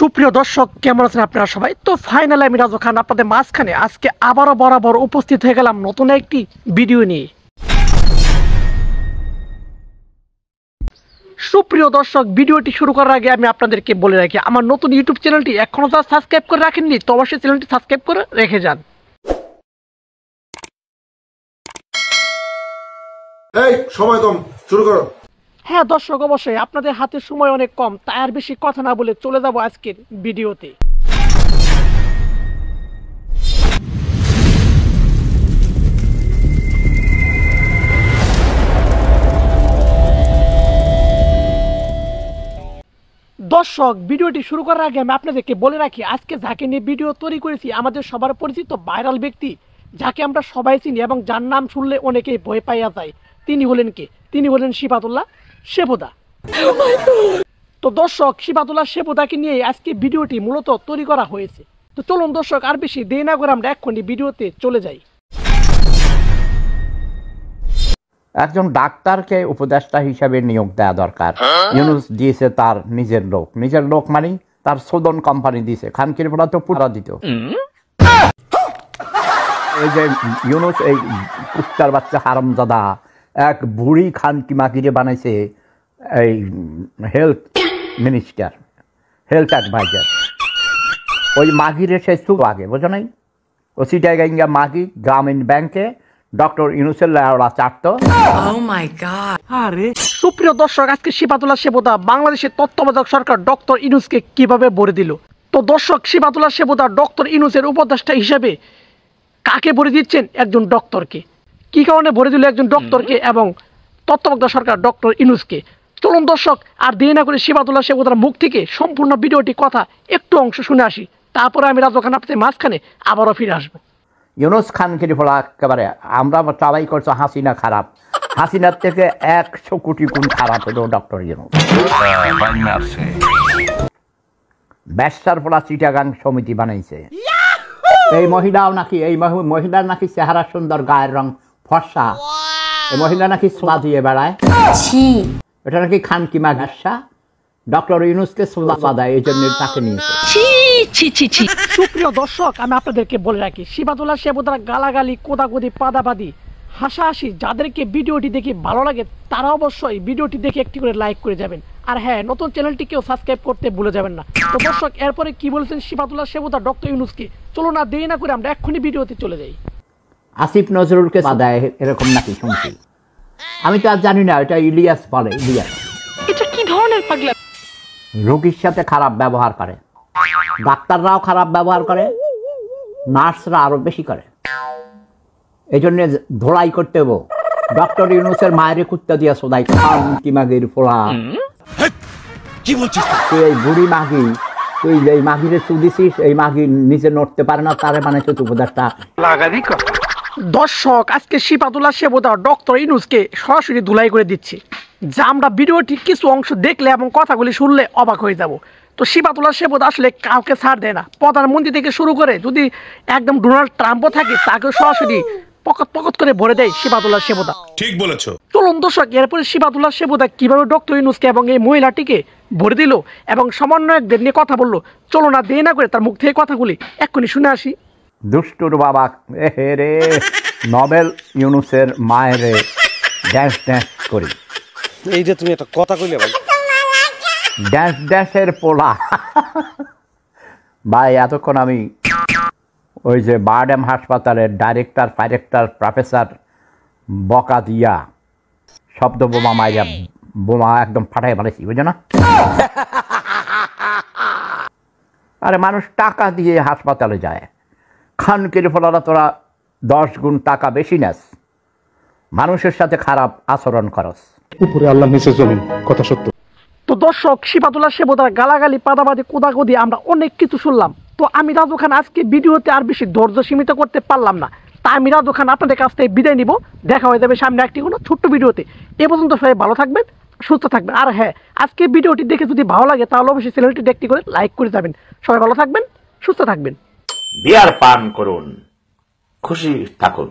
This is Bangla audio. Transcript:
সুপ্রিয় দর্শক, কেমন আছেন আপনারা সবাই? তো ফাইনালি আমি রাজু খান আপনাদের মাঝখানে আজকে আবারও বরাবর উপস্থিত হয়ে গেলাম নতুন একটি ভিডিও নিয়ে। সুপ্রিয় দর্শক, ভিডিওটি শুরু করার আগে আমি আপনাদেরকে বলে রাখি, আমার নতুন ইউটিউব চ্যানেলটি এখনও যারা সাবস্ক্রাইব করে রাখেননি তো অবশ্যই চ্যানেলটি সাবস্ক্রাইব করে রেখে যান। এই সময় কম, শুরু করো। হ্যাঁ দর্শক, অবশ্যই আপনাদের হাতে সময় অনেক কম, তাই আর বেশি কথা না বলে চলে যাব আজকের ভিডিওতে। দর্শক, ভিডিওটি শুরু করার আগে আমি আপনাদেরকে বলে রাখি, আজকে যাকে নিয়ে ভিডিও তৈরি করেছি আমাদের সবার পরিচিত ভাইরাল ব্যক্তি, যাকে আমরা সবাই চিনি এবং যার নাম শুনলে অনেকেই ভয় পাইয়া যায়। তিনি হলেন কে? তিনি হলেন সিফাতুল্লাহ সেবুদা। তো দর্শক, সিফাতুল্লাহ সেবুদাকে নিয়ে আজকে ভিডিওটি মূলত তৈরি করা হয়েছে। তো চলুন দর্শক, আর বেশি দেরি না করে আমরা এক্ষুনি ভিডিওতে চলে যাই। একজন ডাক্তারকে উপদেষ্টা হিসাবে নিয়োগ দেওয়া দরকার। ইউনুস দিয়েছে তার নিজের লোক মানে তার সোদন কোম্পানি দিয়েছে। খানকির বলা তো পুরা দিত। এই যে ইউনুস, এই কুত্তার বাচ্চা হারামজাদা এক বুড়ি খানকি মাকিরে বানাইছে এই হেলথ মিনিস্টার, হেলথ অ্যাডভাইজার। ওই মাগিরে সে চুপ আগে বোঝো নাই? ও সিটাগাঙ্গা মাগি গ্রামীণ ব্যাংকে ডক্টর ইউনুসের লাউড়া চাটতো। সুপ্রিয় দর্শক, আজকে সিফাতুল্লাহ সেবুদা বাংলাদেশের তত্ত্বাবধায়ক সরকার ডক্টর ইউনুসকে কিভাবে ভরে দিল। তো দর্শক, সিফাতুল্লাহ সেবুদা ডক্টর ইউনুসের উপদেষ্টা হিসেবে কাকে ভরে দিচ্ছেন? একজন ডক্টরকে। কি কারণে ভরে দিল একজন ডক্টরকে এবং তত্ত্বাবধায়ক সরকার ডক্টর ইউনুসকে? চলুন দর্শক, আর দেরি না করে সিফাতুল্লাহ সেবুদার মুখ থেকে সম্পূর্ণ ভিডিওটি কথা একটু অংশ শুনে আসি, তারপরে আমি রাজু খান আপনাদের মাঝখানে আবারও ফিরে আসবো। ইউনুস খানকির ফলা একেবারে আমরা সবাই করছো হাসিনা খারাপ, হাসিনার থেকে 100 কোটি গুণ খারাপ হলো ডক্টর ইউনুস। ব্যবসার ফলা চিটাগাং সমিতি বানাইছে। এই মহিলাও নাকি, এই মহিলার নাকি চেহারা সুন্দর, গায়ের রং ফর্সা, এই মহিলা নাকি সোলা দিয়ে বেড়ায়। এটা নাকি খানকি মাগাসা। ডক্টর ইউনুসকে সোলা দেয়, এই জন্য তাকে নিয়েছে। সুপ্রিয় দর্শক, আমি আপনাদেরকে বলে রাখি, সিফাতুল্লাহ সেবুদার গালাগালি, কোদাকুদি, পাদাবাদি, হাসাহাসি যাদেরকে ভিডিওটি দেখে ভালো লাগে তারা অবশ্যই ভিডিওটি দেখে একটি করে লাইক করে যাবেন। আর হ্যাঁ, নতুন চ্যানেলটিকেও সাবস্ক্রাইব করতে ভুলে যাবেন না। তো দর্শক, এরপরে কি বলেছেন সিফাতুল্লাহ সেবুদা ডক্টর ইউনুসকে, চলুন না দেরি না করে আমরা এক্ষুনি ভিডিওতে চলে যাই। আসিফ নজরুলকে বাদায় এরকম নাকি শুনছি, আমি তো আর জানি না। এটা ইলিয়াস বলে। ইলিয়াস এটা কি ধরনের পাগলা? রোগীর সাথে খারাপ ব্যবহার করে, ডাক্তাররাও খারাপ ব্যবহার করে, নার্সরা আরো বেশি করে। এই জন্য ধোলাই করতে হবো। ডক্টর ইউনুসের মায়ের কুত্তা দিয়া সোদাই খানকি মাগির ফোলা। কি বলছিস তুই? এই বুড়ি মাগি, তুই এই মাগিরে চুদিছিস। এই মাগি নিজে নড়তে পারে না, তারে বানাইছো তুই উপদেষ্টা। দর্শক, আজকে সিফাতুল্লাহ সেবুদা ডক্টর ইউনুসকে সরাসরি ধুলাই করে দিচ্ছে, যা আমরা ভিডিওটি কিছু অংশ দেখলে এবং কথাগুলি শুনলে অবাক হয়ে যাব। তো সিফাতুল্লাহ সেবুদা আসলে কাউকে ছাড় দেয় না। প্রধানমন্ত্রী থেকে শুরু করে যদি একদম ডোনাল্ড ট্রাম্পও থাকে তাকে সরাসরি পকত করে ভরে দেয় সিফাতুল্লাহ সেবুদা। ঠিক বলেছো। চলুন দর্শক, এরপরে সিফাতুল্লাহ সেবুদা কিভাবে ডক্টর ইউনুসকে এবং এই মহিলাটিকে ভরে দিল এবং সমন্বয়কদের নিয়ে কথা বললো, চলো না দেরি না করে তার মুখ থেকে কথাগুলি এক্ষুনি শুনে আসি। দুষ্টুর বাবা হে রে, নোবেল ইউনুসের মায়েরে ড্যাশ ড্যাশ করি। এই যে তুমি একটা কথা কইলে ভাই, ড্যাশ ড্যাশের পোলা। ভাই এতক্ষণ আমি ওই যে বারডেম হাসপাতালের ডাইরেক্টর প্রফেসর বকা দিয়া শব্দ বোমা মাইরা বোমা একদম ফাটাই ফেলেছি, বুঝো না? আরে মানুষ টাকা দিয়ে হাসপাতালে যায়, খানকির ফলারা তোরা 10 গুণ টাকা বেশি নেস, মানুষের সাথে খারাপ আচরণ করস। উপরে আল্লাহ নিচে জমিন, কথা সত্য। তো দর্শক, সিফাতুল্লাহ সেবুদার গালাগালি, পাদাবাদি, কোদাকুদি আমরা অনেক কিছু শুনলাম। তো আমি রাজু খান আজকে ভিডিওতে আর বেশি ধৈর্য সীমিত করতে পারলাম না, তাই আমি রাজু খান আপনাদের কাছ থেকে বিদায় নিব। দেখা হয়ে যাবে সামনে একটি কোনো ছোট্ট ভিডিওতে। এ পর্যন্ত সবাই ভালো থাকবেন, সুস্থ থাকবেন। আর হ্যাঁ, আজকে ভিডিওটি দেখে যদি ভালো লাগে তাহলে অবশ্যই চ্যানেলটি একটি করে লাইক করে যাবেন। সবাই ভালো থাকবেন, সুস্থ থাকবেন। বিয়ার পান করুন, খুশি থাকুন।